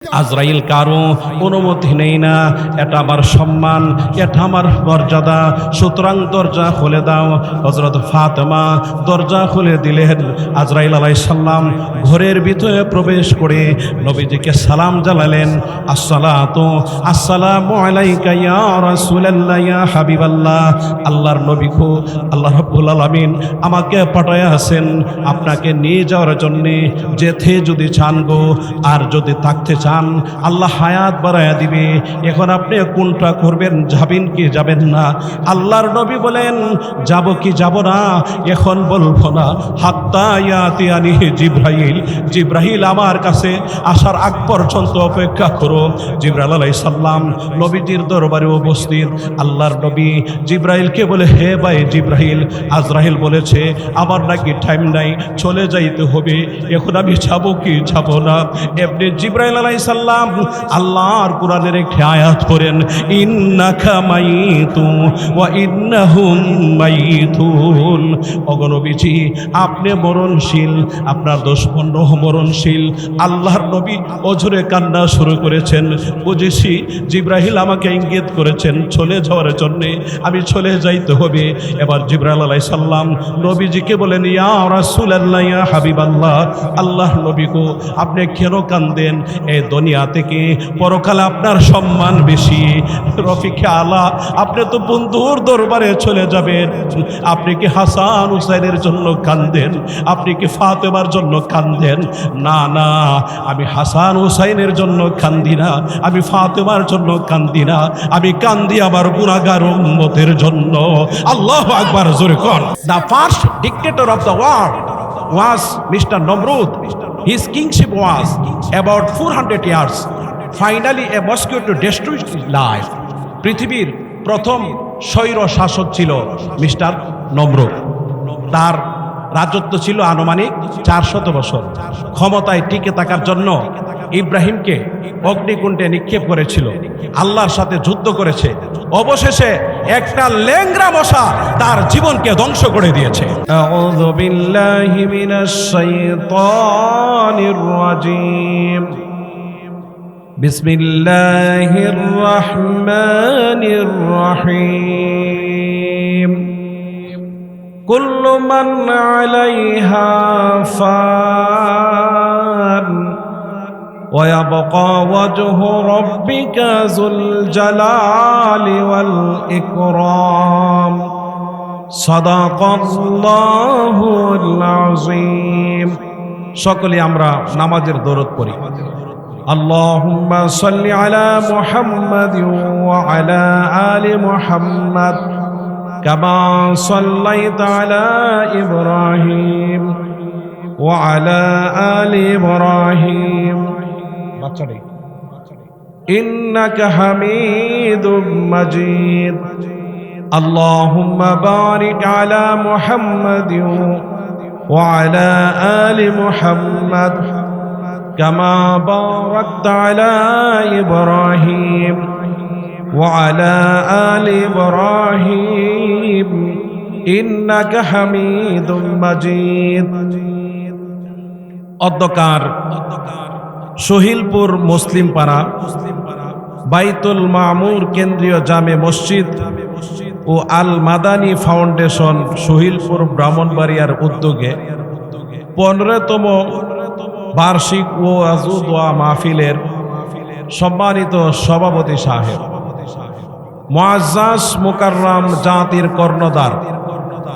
আজরাইল কারো অনুমতি নেই না, এটা আমার সম্মান, এটা আমার মর্যাদা, সুতরাং দরজা খুলে দাও। হযরত ফাতেমা দরজা খুলে দিলেন। আজরাইল আলাইহিস সালাম ঘরের ভিতরে প্রবেশ করে নবীজিকে সালাম জানালেন, আসসালাতু আসসালামু আলাইকা ইয়া রাসূলুল্লাহ ইয়া হাবিবাল্লাহ। আল্লাহর নবী গো, আল্লাহ রাব্বুল আলামিন আমাকে পাঠায় আছেন আপনাকে নিয়ে যাওয়ার জন্য। যেতে যদি চান গো, আর যদি থাকতে চান আল্লাহ হায়াত বাড়ায়া দিবে। এখন আপনি কোনটা করবেন, যাবেন কি যাবেন না? আল্লাহর নবী বলেন, যাব কি যাব না এখন বলবো না, হাত্তা ইয়াতিয়ানি জিবরাইল, জিবরাইল আমার কাছে আসার আগ পর্যন্ত অপেক্ষা করো। জিবরাইল আলাইহিস সালাম নবীজির দরবারে উপস্থিত। আল্লাহর নবী জিবরাইলকে বলে, হে ভাই জিবরাইল, আজরাইল বলেছে আমার নাকি টাইম নাই, চলে যাইতে হবে, এখন আমি যাব কি যাব না? এমনি জিবরাইল আলাইহিস সালাম আল্লাহর কোরআনের একটি আয়াত পড়েন, ইন্নাকা মাইতু ওয়া ইন্নাহুম মাইতুন। ওগো নবীজি আপনি মরণশীল, আপনার দুশমন মরণশীল। আল্লাহর নবী অঝরে কান্না শুরু করেছেন। বুঝেছি জিবরাইল আমাকে ইঙ্গিত করেছেন চলে যাওয়ার জন্য, আমি চলে যাইতে হবে। এবার জিবরাইল আলাইহিস সালাম নবীজিকে বলেন, ইয়া রাসূলুল্লাহ ইয়া হাবিবাল্লাহ, আল্লাহর নবী গো আপনি কেন কান্দেন? এই দুনিয়া থেকে পরকালে আপনার সম্মান বেশি। রফিকে আলা, আপনি তো বন্ধুর দরবারে চলে যাবেন। আপনি কি হাসান হুসাইনের জন্য কান্দেন? আপনি কি ফাতেমার জন্য কান্দেন? না না, আমি হাসান হুসাইনের জন্য কান্দি না, আমি ফাতেমার জন্য কান্দি না, আমি কান্দি আমার গুনাহগার উম্মতের জন্য। আল্লাহু আকবার, জোরে কোন। The first dictator of the world was Mr. Namrud. His kingship was about 400 years. Finally, a mosquito destroyed his life. পৃথিবীর প্রথম স্বৈর শাসক ছিল মিস্টার নমরুদ। তার রাজত্ব ছিল আনুমানিক 400 বছর। ক্ষমতায় টিকে থাকার জন্য ইব্রাহিমকে অগ্নিকুণ্ডে নিক্ষেপ করেছিল, আল্লাহর সাথে যুদ্ধ করেছে। অবশেষে একটা ল্যাংড়া মশা তার জীবনকে ধ্বংস করে দিয়েছে। আউযু বিল্লাহি মিনাশ শাইতানির রাজীম। বিসমিল্লাহির রহমানির রহিম। কুল্লু মান আলাইহা ফান ওয়া ইয়াবকা ওয়াজহু রাব্বিকা যুল জালালি ওয়াল ইকরাম। সাদাকাল্লাহুল আযীম। সকলে আমরা নামাজের দরুদ পড়ি। আল্লাহুম্মা সাল্লি আলা মুহাম্মাদ ওয়া আলা আলি মুহাম্মাদ কামা সাল্লাইতা আলা ইব্রাহিম ওয়া আলা আলি ইব্রাহিম ইন্নাকা হামিদুম মাজিদ। আল্লাহুম্মা বারিক আলা মুহাম্মাদ ওয়া আলা আলি মুহাম্মাদ কামা বারাকতা আলা ইব্রাহিম ওয়া আলা আলি ইব্রাহিম ইন্নাকা হামিদুম মাজিদ। অধ্যকার সহিলপুর মুসলিম পাড়া বাইতুল মামুর কেন্দ্রীয় জামে মসজিদ ও আল মাদানী ফাউন্ডেশন সহিলপুর ব্রাহ্মণবাড়িয়ার উদ্যোগে 15তম বার্ষিক ওয়াজ ও দোয়া মাহফিলের সম্মানিত সভাপতি সাহেব, মুআজ্জাজ মুকাররম জাতির কর্ণধার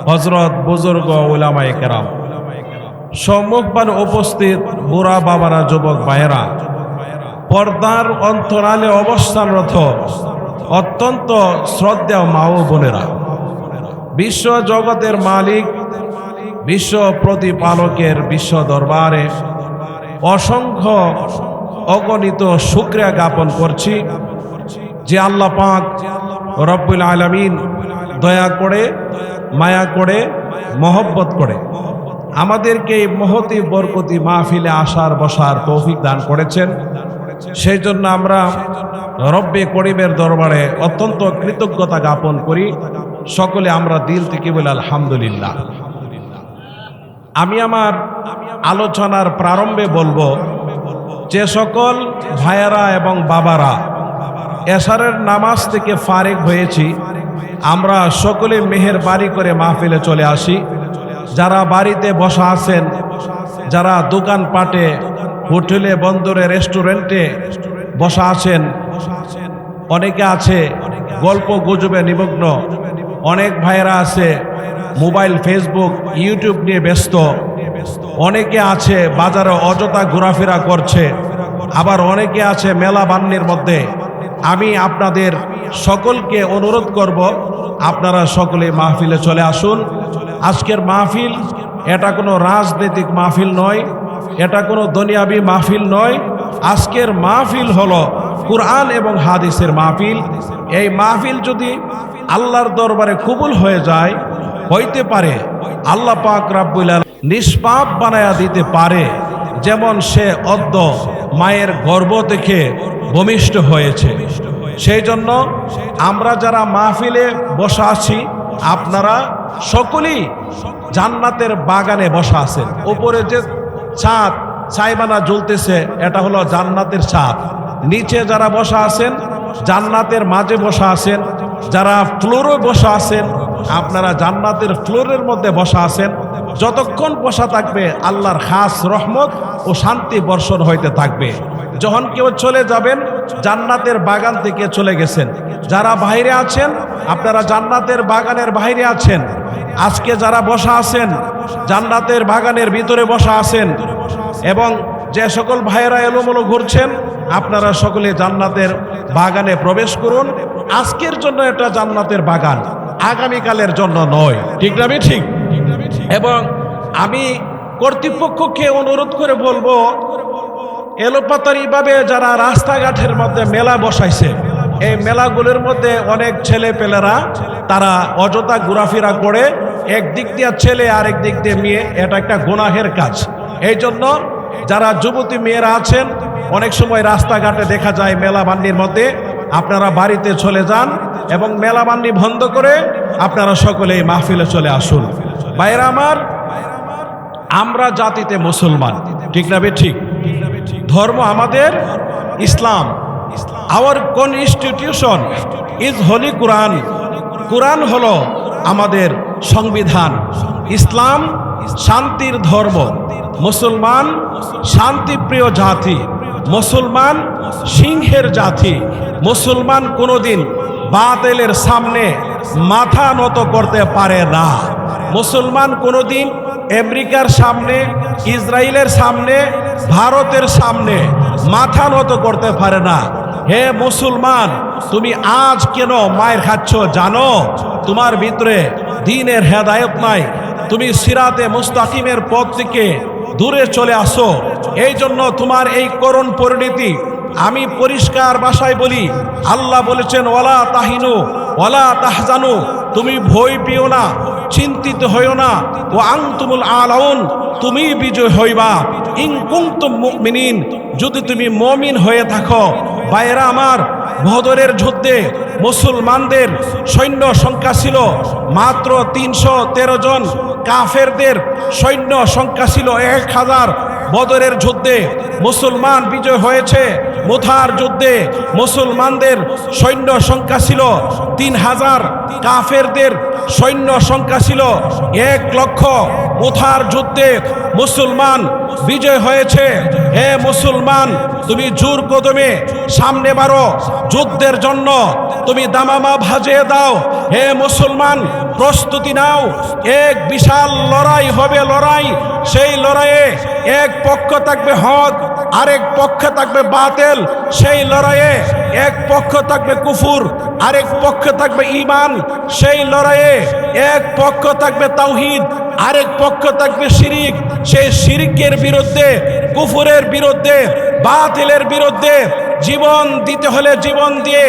হযরত বুজুর্গ উলামায়ে কেরাম, সম্মুখবান উপস্থিত বুড়া বাবারা, যুবক ভাইয়েরা, পর্দার অন্তরালে অবস্থানরত অত্যন্ত শ্রদ্ধেয় মা ও বোনেরা, বিশ্ব জগতের মালিক, বিশ্ব প্রতিপালকের বিশ্ব দরবারে অসংখ্য অগণিত শুকরিয়া জ্ঞাপন করছি যে আল্লাহ পাক রব্বুল আলামিন দয়া করে, মায়া করে, মহব্বত করে আমাদেরকে এই মহতি বরকতি মাহফিলে আসার বসার তৌফিক দান করেছেন। সেই জন্য আমরা রব্বে করিমের দরবারে অত্যন্ত কৃতজ্ঞতা জ্ঞাপন করি। সকলে আমরা দিল থেকে বলি আলহামদুলিল্লাহ। আমি আমার আলোচনার প্রারম্ভে বলবো যে সকল ভাইয়েরা এবং বাবারা এশারের নামাজ থেকে ফারেক হয়েছি, আমরা সকলে মেহেরবানি করে মাহফিলে চলে আসি। যারা বাড়িতে বসা আছেন, যারা দোকানপাটে, হোটেলে, বন্দরে, রেস্টুরেন্টে বসা আছেন, অনেকে আছে গল্প গুজবে নিমগ্ন, অনেক ভাইয়েরা আছে মোবাইল, ফেসবুক, ইউটিউব নিয়ে ব্যস্ত, অনেকে আছে বাজারে অযথা ঘোরাফেরা করছে, আবার অনেকে আছে মেলা বান্নির মধ্যে। আমি আপনাদের সকলকে অনুরোধ করব, আপনারা সকলে মাহফিলে চলে আসুন। আজকের মাহফিল এটা কোনো রাজনৈতিক মাহফিল নয়, এটা কোনো দুনিয়াবি মাহফিল নয়। আজকের মাহফিল হলো কুরআন এবং হাদিসের মাহফিল। এই মাহফিল যদি আল্লাহর দরবারে কবুল হয়ে যায়, হইতে পারে আল্লাহ পাক রব্বুল আলামিন নিষ্পাপ বানায়া দিতে পারে, যেমন সে অদ্য মায়ের গর্ভ থেকে ভূমিষ্ঠ হয়েছে। সেই জন্য আমরা যারা মাহফিলে বসা আছি, আপনারা সকলেই জান্নাতের বাগানে বসা আছেন। উপরে যে ছাদ ছাইবানা জ্বলতেছে, এটা হলো জান্নাতের ছাদ। নিচে যারা বসা আছেন, জান্নাতের মাঝে বসা আছেন। যারা ফ্লোরে বসা আছেন, আপনারা জান্নাতের ফ্লোরের মধ্যে বসা আছেন। যতক্ষণ বসা থাকবে আল্লাহর খাস রহমত ও শান্তি বর্ষণ হইতে থাকবে। যখন কেউ চলে যাবেন, জান্নাতের বাগান থেকে চলে গেছেন। যারা বাইরে আছেন, আপনারা জান্নাতের বাগানের বাইরে আছেন। আজকে যারা বসা আছেন, জান্নাতের বাগানের ভিতরে বসা আছেন। এবং যে সকল ভাইয়েরা এলোমেলো ঘুরছেন, আপনারা সকলে জান্নাতের বাগানে প্রবেশ করুন। আজকের জন্য এটা জান্নাতের বাগান, আগামীকালের জন্য নয়। ঠিক না? ঠিক। এবং আমি কর্তৃপক্ষকে অনুরোধ করে বলবো, এলোপাতারিভাবে যারা রাস্তাঘাটের মধ্যে মেলা বসাইছে, এই মেলাগুলোর মধ্যে অনেক ছেলে পেলেরা তারা অযথা ঘোরাফেরা করে, একদিক দিয়ে ছেলে আরেক দিক দিয়ে মেয়ে, এটা একটা গুনাহের কাজ। এই জন্য যারা যুবতী মেয়েরা আছেন, অনেক সময় রাস্তাঘাটে দেখা যায় মেলা বান্ডির মধ্যে, আপনারা বাড়িতে চলে যান এবং মেলা বান্ডি বন্ধ করে আপনারা সকলেই মাহফিলে চলে আসুন। ভাইরা আমার, আমরা জাতিতে মুসলমান, ঠিক না? ঠিক। ধর্ম আমাদের ইসলাম। আওয়ার কনস্টিটিউশন ইজ হোলি কুরআন। কুরআন হলো আমাদের সংবিধান। ইসলাম শান্তির ধর্ম। মুসলমান শান্তিপ্রিয় জাতি। মুসলমান সিংহের জাতি। মুসলমান কোনোদিন বাতিলের সামনে মাথা নত করতে পারে না। মুসলমান কোনোদিন আমেরিকার সামনে, ইসরায়েলের সামনে, ভারতের সামনে মাথা নত করতে পারে না। হে মুসলমান, তুমি আজ কেন মায়ের খাচ্ছ জানো? তোমার ভিতরে দ্বীনের হেদায়েত নাই। তুমি সিরাতে মুস্তাকিমের পথ থেকে দূরে চলে আসো। এই জন্য তোমার এই করুণ পরিণতি। আমি পরিষ্কার ভাষায় বলি, আল্লাহ বলেছেন, ওয়ালা তাহিনু ওয়ালা তাহজানু, তুমি ভয় পেও না, চিন্তিত হইও না, ও আনতুমুল আলাউন, তুমি বিজয় হইবা, ইন কুনতুম মুমিনিন, যদি তুমি মুমিন হয়ে থাকো। ভাইয়েরা আমার, বদরের যুদ্ধে মুসলমানদের সৈন্য সংখ্যা ছিল মাত্র 313 জন, কাফেরদের সৈন্য সংখ্যা ছিল 1000। বদরের যুদ্ধে মুসলমান বিজয় হয়েছে। মুথার যুদ্ধে মুসলমানদের সৈন্য সংখ্যা ছিল 3000, কাফেরদের সৈন্য সংখ্যা ছিল 1 লক্ষ। মুথার যুদ্ধে মুসলমান বিজয় হয়েছে। হে মুসলমান, তুমি জোর কদমে সামনে বাড়ো, যুদ্ধের জন্য তুমি দামামা ভাজিয়ে দাও। হে মুসলমান, প্রস্তুতি নাও, এক বিশাল লড়াই হবে। লড়াই, সেই লড়াইয়ে এক পক্ষ থাকবে হক, আরেক পক্ষে থাকবে বাতিল। সেই লড়াইয়ে এক পক্ষ থাকবে কুফর, আরেক পক্ষে থাকবে ঈমান। সেই লড়াইয়ে এক পক্ষ থাকবে তাওহীদ, আরেক পক্ষ থাকবে শিরিক। সেই শিরিকের বিরুদ্ধে, কুফরের বিরুদ্ধে, বাতিলের বিরুদ্ধে জীবন দিতে হলে জীবন দিয়ে,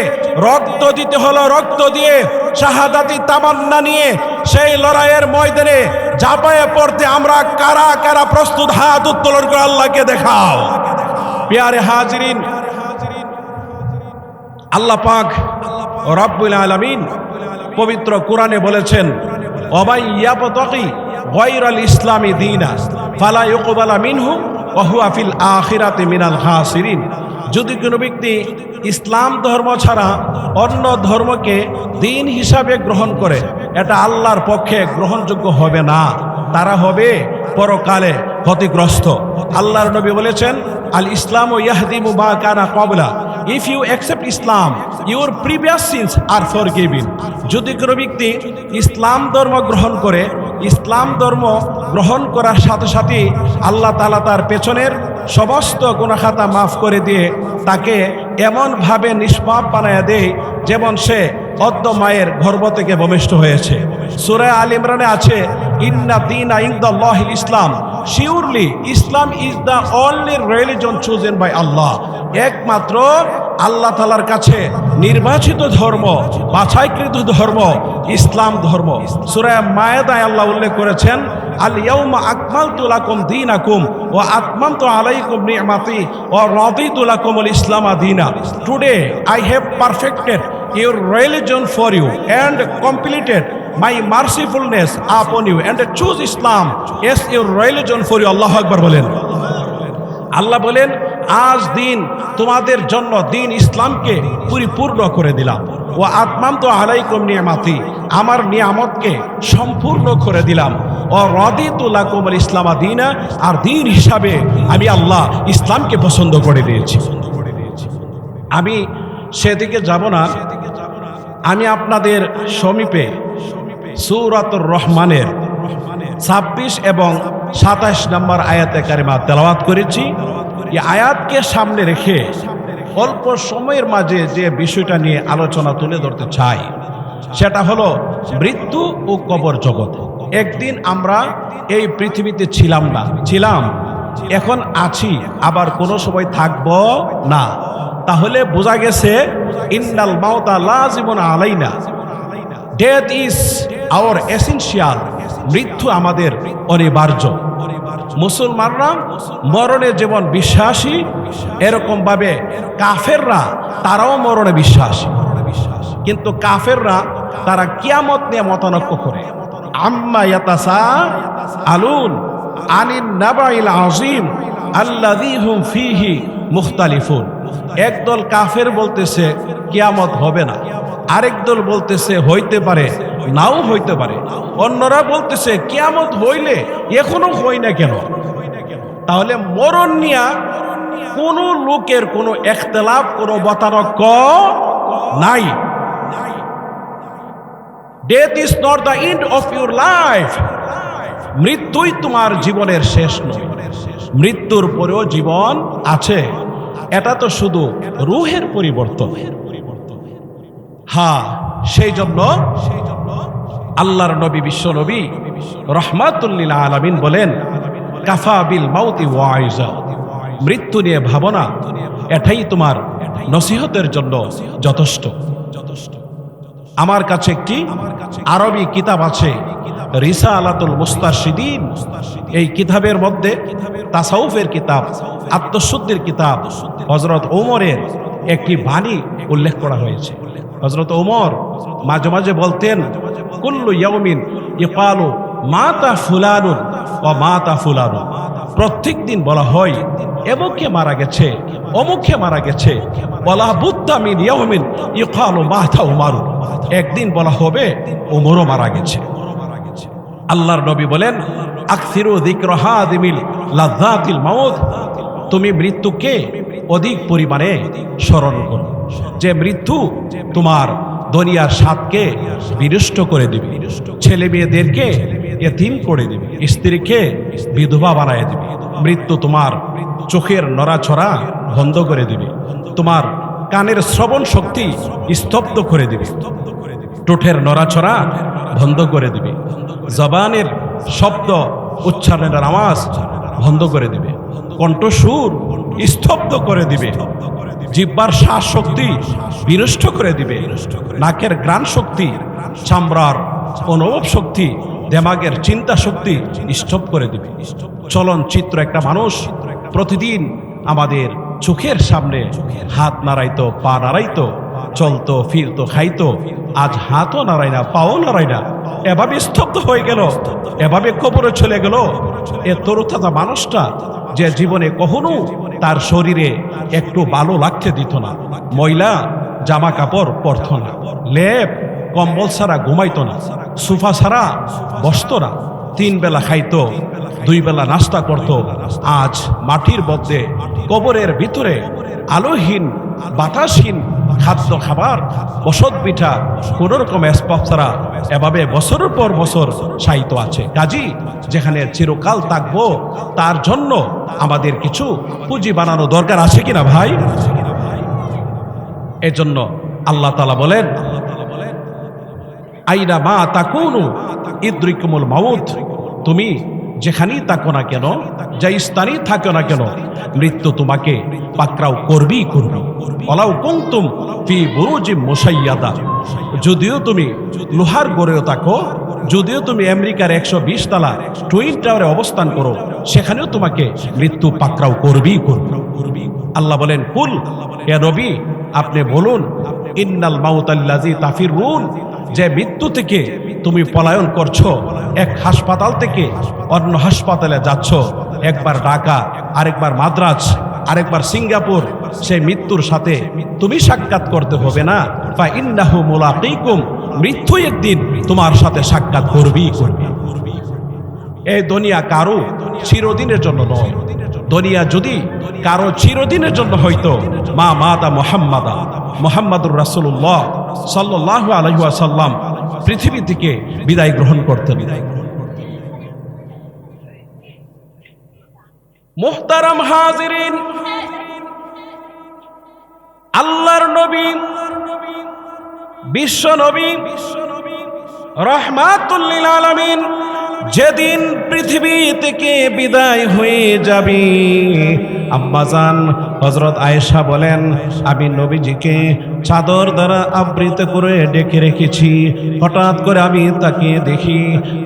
রক্ত দিতে হলো রক্ত দিয়ে, শাহাদাতি তামান্না নিয়ে সেই লড়াইয়ের ময়দানে ঝাঁপায়ে পড়তে আমরা কারা কারা প্রস্তুত? হাত উত্তোলন করে আল্লাহকে দেখাও। প্রিয় হাজিরিন, আল্লাহ পাক রব্বুল আলামিন পবিত্র কোরআনে বলেছেন, ওয়ামাই ইয়াবতাগি গায়রাল ইসলামি দীনা ফালা ইউকবালা মিনহু ওয়া হুয়া ফিল আখিরাতি মিনাল খাসিরিন। যদি কোনো ব্যক্তি ইসলাম ধর্ম ছাড়া অন্য ধর্মকে দিন হিসাবে গ্রহণ করে, এটা আল্লাহর পক্ষে গ্রহণযোগ্য হবে না, তারা হবে পরকালে ক্ষতিগ্রস্ত। আল্লাহর নবী বলেছেন, আল ইসলাম ইয়াহদিমু মা কানা ক্বাবলা। If you accept Islam, your previous sins are forgiven. যদি কোনো ব্যক্তি ইসলাম ধর্ম গ্রহণ করে, ইসলাম ধর্ম গ্রহণ করার সাথে সাথে আল্লাহ তাআলা তার পেছনের সমস্ত গুনাহ খাতা মাফ করে দিয়ে তাকে এমনভাবে নিষ্পাপ বানায়া দেয় যেমন সে অদ্য মায়ের গর্ভ থেকে ভূমিষ্ঠ হয়েছে। সূরা আল ইমরানে আছে, ইন্না দীনা ইনদাল্লাহিল Islam. Surely Islam is the only religion chosen by Allah. একমাত্র আল্লাহ তাআলার কাছে নির্বাচিত ধর্ম, বাছাইকৃত ধর্ম ইসলাম ধর্ম। সূরা মায়েদায় আল্লাহ উল্লেখ করেছেন, আল ইয়াউমা আকমালতু লাকুম দীনাকুম ওয়া আতমামতু আলাইকুম নি'মাতি ওয়া রাদিতু লাকুমুল ইসলামা দীনা। Today I have perfected your religion for you and completed my mercifulness upon you and choose Islam as your religion for you. আল্লাহু আকবার বলেন। আল্লাহ বলেন, আজ দিন তোমাদের জন্য দিন ইসলামকে পরিপূর্ণ করে দিলাম। ও আতমামতু আলাইকুম নিয়ামাতি, আমার নিয়ামতকে সম্পূর্ণ করে দিলাম। ও রাদিতু লাকুমুল ইসলামা দীনা, আর দিন হিসাবে আমি আল্লাহ ইসলামকে পছন্দ করে দিয়েছি। আমি সেদিকে যাব না, আমি আপনাদের সমীপে সূরাতুর রহমানের 26 এবং 27 নম্বর আয়াতে কারিমা তেলাওয়াত করেছি। এই আয়াতকে সামনে রেখে অল্প সময়ের মাঝে যে বিষয়টা নিয়ে আলোচনা তুলে ধরতে চাই, সেটা হলো মৃত্যু ও কবর জগৎ। একদিন আমরা এই পৃথিবীতে ছিলাম না, ছিলাম, এখন আছি, আবার কোনো সময় থাকব না। তাহলে বোঝা গেছে, ইন্নাল মাউতা লাজিমুন আলাইনা, ডেথ ইজ আওয়ার এসেনশিয়াল। মৃত্যু আমাদের অনিবার্য। মুসলমানরা মরণে যেমন বিশ্বাসী, এরকম ভাবে কাফেররা তারাও মরণে বিশ্বাসী। কিন্তু কাফেররা তারা কিয়ামত নিয়ে মতানক্য করে। আম্মা ইয়াতাসাআলুন আনিন নাবাইল আযীম আল্লাযী হুম ফীহি মুখতালিফুন। একদল কাফের বলতেছে কিয়ামত হবে না, আরেক দল বলতেছে হইতে পারে, নাও হইতে পারে। অন্যরা বলতেছে কিয়ামত হইলে এখনো হয় না কেন? তাহলে মরণ নিয়া কোন লোকের কোনো ইখতিলাফ, কোনো মতানক্য নাই। Death is not the end of your life. মৃত্যুই তোমার জীবনের শেষ নয়, মৃত্যুর পরেও জীবন আছে। এটা তো শুধু রূহের পরিবর্তন। হ্যাঁ, সেই জন্য আল্লাহর নবী, বিশ্ব নবী রাহমাতুল লিল আলামিন বলেন, কাফা বিল মাউতি ওয়াইজা। মৃত্যু নিয়ে ভাবনা, এটাই তোমার নসিহতের জন্য যথেষ্ট। আমার কাছে একটি আরবি কিতাব আছে, রিসালাতুল মুস্তারশিদিন। এই কিতাবের মধ্যে তাসাউফের কিতাব, আত্মশুদ্ধির কিতাব, হযরত ওমরের একটি বাণী উল্লেখ করা হয়েছে। হযরত ওমর মাঝে মাঝে বলতেন, কুল্লু ইয়াউমিন ইকালু মাতা ফুলানুন ওয়া মাতা ফুলানুন। প্রত্যেক দিন বলা হয় এমুকে মারা গেছে, অমুকে মারা গেছে। ওয়ালা বুদ্দা মিন ইয়াউমিন ইকালু মাতা উমারু। একদিন বলা হবে ওমরও মারা গেছে। আল্লাহর নবী বলেন, আকসিরু যিকরা হাদিমিল লাযাতিল মাউত। তুমি মৃত্যুকে অধিক পরিমাণে স্মরণ করো, যে মৃত্যু তোমার দুনিয়ার স্বাদকে বিনষ্ট করে দিবে, ছেলে মেয়েদেরকে এতিম করে দিবে, স্ত্রীকে বিধবা বানায় দিবে। মৃত্যু তোমার চোখের নড়াচড়া বন্ধ করে দিবে, তোমার কানের শ্রবণ শক্তি স্তব্ধ করে দিবে, ঠোঁটের নড়াচড়া বন্ধ করে দিবে, জবানের শব্দ উচ্চারণের আওয়াজ বন্ধ করে দিবে, কণ্ঠসুর স্তব্ধ করে দিবে, জিহ্বার শ্বাস শক্তি বিনষ্ট করে দিবে, নাকের ঘ্রাণ শক্তি, চামড়ার অনুভব শক্তি, দেমাগের চিন্তা শক্তি স্তব্ধ করে দিবে। চলনচিত্র একটা মানুষ প্রতিদিন আমাদের চোখের সামনে হাত নাড়াইতো, পা নাড়াইতো, চলতো, ফিরতো, খাইতো, আজ হাতও নাড়ায় না, পাও নাড়ায় না, এভাবে স্তব্ধ হয়ে গেল, এভাবে কবরে চলে গেল। এ তরুতাজা মানুষটা যে জীবনে কখনো তার শরীরে একটু ভালো লাগতে দিত না, ময়লা জামা কাপড় পরত না, লেপ কম্বল ছাড়া ঘুমাইতো না, সোফা ছাড়া বসতো না, 3 বেলা খাইতো, 2 বেলা নাস্তা করত। আজ মাটির মধ্যে কবরের ভিতরে আলোহীন বাতাসহীন খাদ্য খাবার বসত পিঠা কোন রকম স্পর্শ ছাড়া এভাবে বছরের পর বছর সাহিত্য আছে। কাজী যেখানে চিরকাল থাকবো তার জন্য আমাদের কিছু পুঁজি বানানো দরকার আছে কিনা ভাই? এজন্য আল্লাহ তাআলা বলেন, আইনা মা তাকুনু ইদরিকুমুল মাউত, তুমি যেখানেই থাকো না কেন, যে স্থানেই থাকো না কেন, মৃত্যু তোমাকে পাকড়াও করবেই করবে। ওয়ালাউ কুনতুম ফি বুরুজিম মুশাইয়াদা, যদিও তুমি লোহার গড়েও থাকো, যদিও তুমি আমেরিকার 120 তলা টুইন টাওয়ারে অবস্থান করো, সেখানেও তোমাকে মৃত্যু পাকড়াও করবেই করবে। আল্লাহ বলেন, কুল হে নবী আপনি বলুন, ইন্নাল মাউতাল্লাযী তাফিরুন, যে মৃত্যু থেকে তুমি পলায়ন করছো, এক হাসপাতাল থেকে অন্য হাসপাতালে যাচ্ছ, একবার ঢাকা, আরেকবার মাদ্রাজ, আরেকবার সিঙ্গাপুর, সেই মৃত্যুর সাথে তুমি সাক্ষাৎ করতে হবে না? ফা ইন্নাহু মুলাকিকুম, মৃত্যু একদিন তোমার সাথে সাক্ষাৎ করবেই করবে। এই দুনিয়া কারো চিরদিনের জন্য নয়। দুনিয়া যদি কারো চিরদিনের জন্য হইতো, মা মাতা মুহাম্মাদা, মুহাম্মাদুর রাসূলুল্লাহ সাল্লাল্লাহু আলাইহি ওয়াসাল্লাম পৃথিবী থেকে বিদায় গ্রহণ করতেন। মুহতারাম হাজিরিন, আল্লাহর নবী, বিশ্ব নবী, রাহমাতুল লিল আলামিন যেদিন পৃথিবী থেকে বিদায় হয়ে যাবে, আম্মাজান হযরত আয়েশা বলেন, আমি নবীজিকে চাদর দ্বারা আবৃত করে ডেকে রেখেছি। হঠাৎ করে আমি তাকিয়ে দেখি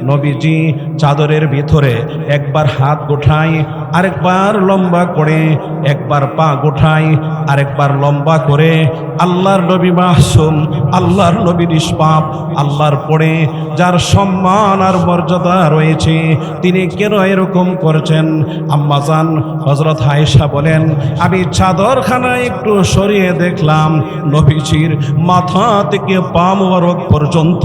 নবীজি চাদরের ভিতরে একবার হাত গোঠায়, আরেকবার লম্বা করে, একবার পা গোঠায়, আরেকবার লম্বা করে। আল্লাহর নবী মাসুম, আল্লাহর নবী নিষ্পাপ, আল্লাহর পরে যার সম্মান আর মর্যাদা রয়েছে, তিনি কেন এরকম করছেন? আম্মাজান হযরত আয়েশা বলেন, আমি চাদরখানা একটু সরিয়ে দেখলাম নবীজির মাথা থেকে পা মুবারক পর্যন্ত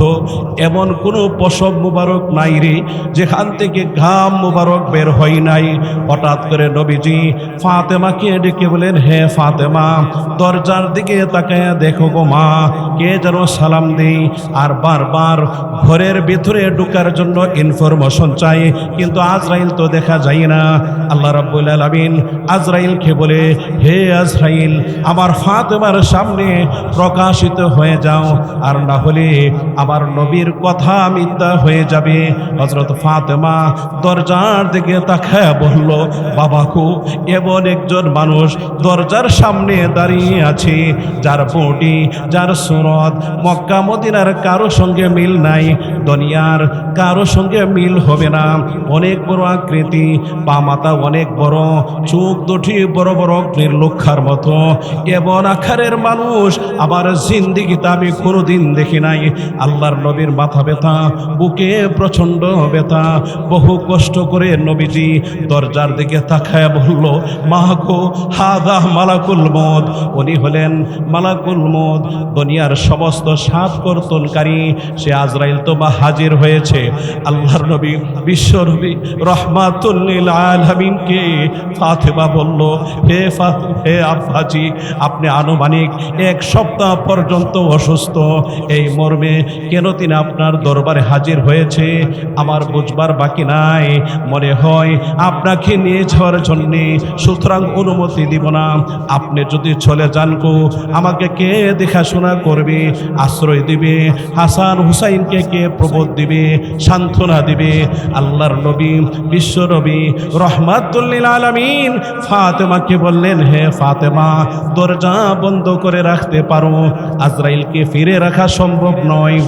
এমন কোনো পশম মুবারক নাই রে, যেখান থেকে ঘাম মুবারক বের হয় নাই। হঠাৎ করে নবীজি ফাতেমাকে ডেকে বলেন, হে ফাতেমা, দরজার দিকে তাকায় দেখো গো মা, কে যেন সালাম দেই। আর বারবার ঘরের ভিতরে ঢোকার জন্য ইনফরমেশন চাই, কিন্তু আজরাইল তো দেখা যায় না। আল্লাহ রাব্বুল আলামিন আজরাইলকে বলে, হে আজরাইল, আমার ফাতেমার সামনে প্রকাশিত হয়ে যাও, আর না হলে আমার নবীর কথা মিথ্যা হয়ে যাবে। হযরত ফাতেমা দরজার দিকে তাকায় বলল, বাবা গো, এমন একজন মানুষ দরজার সামনে দাঁড়িয়ে আছে যার বডি, যার সুরত মক্কা মদিনার কারো সঙ্গে মিল নাই, দুনিয়ার কারো সঙ্গে মিল হবে না। অনেক বড় আকৃতি, পা মাথা অনেক বড়, চোখ দুটি বড় বড় নির্লক্ষার মতো, এমন আকারের মানুষ আমার জিন্দেগিতে আমি কোনোদিন দেখি নাই। আল্লাহর নবীর মাথা ব্যথা, বুকে প্রচণ্ড ব্যথা, বহু কষ্ট করে নবীজি দরজার দিকে তাকায় বলল, মা গো, হাদা মালাকুল মউত, উনি হলেন মালাকুল মউত, দুনিয়ার সমস্ত সাত কর্তনকারী সে আজরাইল তো বা হাজির হয়েছে। আল্লাহর নবী, বিশ্ব নবী রাহমাতুল লিল আলামিনকে ফাতেমা বলল, হে আব্বাজি, আপনি আনুমানিক 1 সপ্তাহ পর্যন্ত অসুস্থ, এই মর্মে কেন তিনি আপনার দরবারে হাজির হয়েছে আমার বুঝবার বাকি নাই। মনে হয় আপনাকে নিয়ে যাওয়ার জন্যে, সুতরাং অনুমতি দিব না। আপনি যদি চলে যান গো, আমাকে কে দেখাশোনা করবে, আশ্রয় দিবে? হাসান হুসাইনকে কে প্রবোধ দিবে, সান্ত্বনা দিবে? আল্লাহর নবী, বিশ্ব নবী রাহমাতুল লিল আলামিন ফাতেমাকে বললেন, হে ফাতেমা, দরজা বন্ধ করে রাখতে পারো, আজরাইলকে ফিরে রাখা সম্ভব নয়।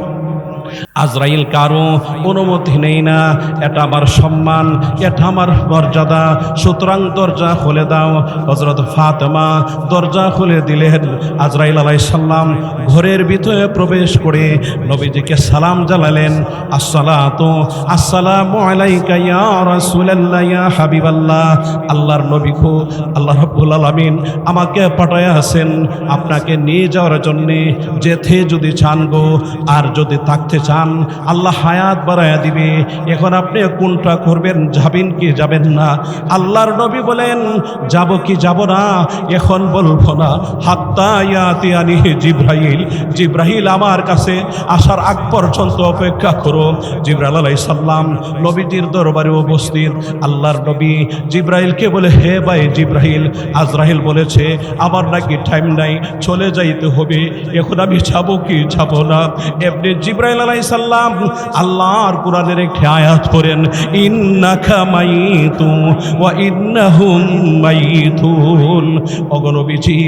আজরাইল কারো অনুমতি নেই না, এটা আমার সম্মান, এটা আমার মর্যাদা, সুতরাং দরজা খুলে দাও। হযরত ফাতেমা দরজা খুলে দিলেন। আজরাইল আলাইহিস সালাম ঘরের ভিতরে প্রবেশ করে নবীজিকে সালাম জানালেন, আসসালাতু আসসালামু আলাইকা ইয়া রাসূলুল্লাহ ইয়া হাবিবাল্লাহ। আল্লাহর নবী গো, আল্লাহ রাব্বুল আলামিন আমাকে পাঠায় আছেন আপনাকে নিয়ে যাওয়ার জন্য। যেতে যদি চান গো, আর যদি থাকতে চান আল্লাহ হায়াত বাড়ায়া দিবে। এখন আপনি কোনটা করবেন, যাবেন কি যাবেন না? আল্লাহর নবী বলেন, যাব কি যাব না এখন বলবো না, হাত্তা ইয়াতিয়ানি জিব্রাইল, জিব্রাইল আমার কাছে আসার আগ পর্যন্ত অপেক্ষা করো। জিব্রাইল আলাইহিস সালাম নবীজির দরবারে উপস্থিত। আল্লাহর নবী জিব্রাইলকে বলে, হে ভাই জিব্রাইল, আজরাইল বলেছে আমার নাকি টাইম নাই, চলে যাইতে হবে, এখন আমি যাব কি যাব না? এমনি জিব্রাইল আলাইহিস সালাম আল্লাহর কোরআনের একটি আয়াত পড়েন, ইন্নাকা মাইতু ওয়া ইন্নাহুম মাইতুন। ওগো নবীজি,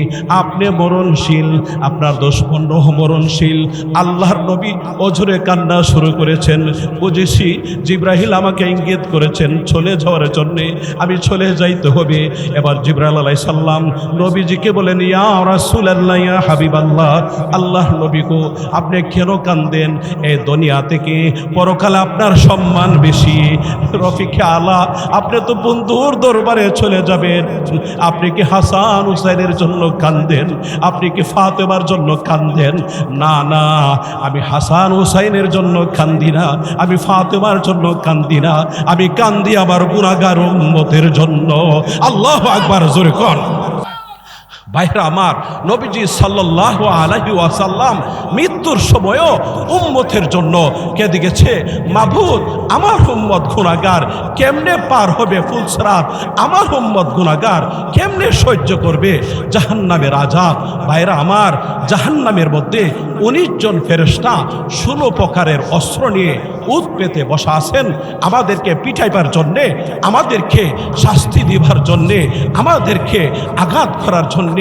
আপনি মরণশীল, আপনার দুশমন মরণশীল। আল্লাহর নবী অঝরে কান্না শুরু করেছেন। বুঝেছি জিব্রাইল আমাকে ইঙ্গিত করেছেন চলে যাওয়ার জন্যে, আমি চলে যাইতে হবে। এবার জিব্রাইল আলাইহিস সালাম নবীজিকে বলেন, ইয়া রাসূলুল্লাহ ইয়া হাবিবাল্লাহ, আল্লাহর নবী গো, আপনি কেন কান্দেন? এই দুনিয়া থেকে পরকালে আপনার সম্মান বেশি। রফিকে আলা, আপনি তো বন্ধুর দরবারে চলে যাবেন। আপনি কি হাসান হুসাইনের জন্য কান্দেন? আপনি কি ফাতেমার জন্য কান্দেন? না না, আমি হাসান হুসাইনের জন্য কান্দি না, আমি ফাতেমার জন্য কান্দি না, আমি কান্দি আমার গুনাহগার উম্মতের জন্য। আল্লাহু আকবার, জোরে কর। ভাইরা আমার, নবীজি সাল্লাল্লাহু আলাইহি ওয়াসাল্লাম মৃত্যুর সময়ও উম্মতের জন্য কেঁদে গেছে। মাবুদ, আমার উম্মত গুনাহগার, কেমনে পার হবে ফুলসরাত? আমার উম্মত গুনাহগার কেমনে সহ্য করবে জাহান্নামের আযাব? ভাইরা আমার, জাহান্নামের মধ্যে 19 জন ফেরেশতা 16 প্রকারের অস্ত্র নিয়ে উত পেতে বসা আছেন আমাদেরকে পিটাইবার জন্যে, আমাদেরকে শাস্তি দিবার জন্যে, আমাদেরকে আঘাত করার জন্যে।